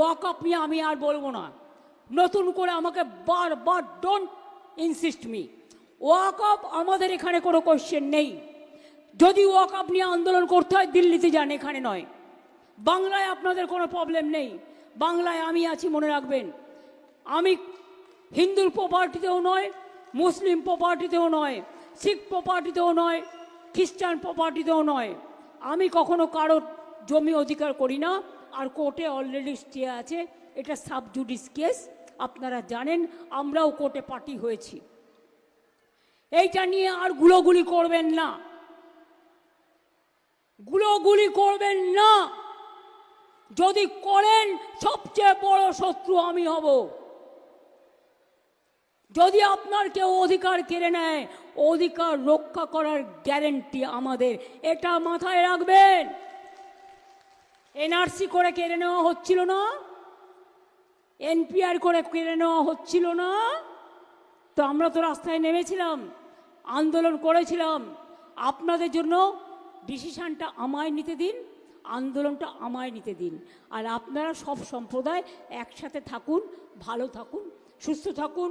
ওয়াকআপ নিয়ে আমি আর বলবো না, নতুন করে আমাকে বারবার ডোন্ট ইনসিস্ট মি। ওয়াকআপ আমাদের এখানে কোনো কোশ্চেন নেই। যদি ওয়াকআপ নিয়ে আন্দোলন করতে হয় দিল্লিতে যান, এখানে নয়। বাংলায় আপনাদের কোনো প্রবলেম নেই, বাংলায় আমি আছি, মনে রাখবেন। আমি হিন্দুর প্রপার্টিতেও নয়, মুসলিম প্রপার্টিতেও নয়, শিখ প্রপার্টিতেও নয়, খ্রিস্টান প্রপার্টিতেও নয়। আমি কখনো কারোর জমি অধিকার করি না। আর কোর্টে অলরেডি স্টে আছে, এটা সাব জুডিস কেস, আপনারা জানেন। আমরাও কোর্টে পার্টি হয়েছি। এইটা নিয়ে আর গুলোগুলি করবেন না, গুলোগুলি করবেন না। যদি করেন সবচেয়ে বড় শত্রু আমি হব। যদি আপনার কেউ অধিকার কেড়ে নেয়, অধিকার রক্ষা করার গ্যারেন্টি আমাদের, এটা মাথায় রাখবেন। এনআরসি করে কেড়ে নেওয়া হচ্ছিল না, এনপিআর করে কেড়ে নেওয়া হচ্ছিল না, তো আমরা তো রাস্তায় নেমেছিলাম, আন্দোলন করেছিলাম। আপনাদের জন্য ডিসিশনটা আমায় নিতে দিন, আন্দোলনটা আমায় নিতে দিন। আর আপনারা সব সম্প্রদায় একসাথে থাকুন, ভালো থাকুন, সুস্থ থাকুন।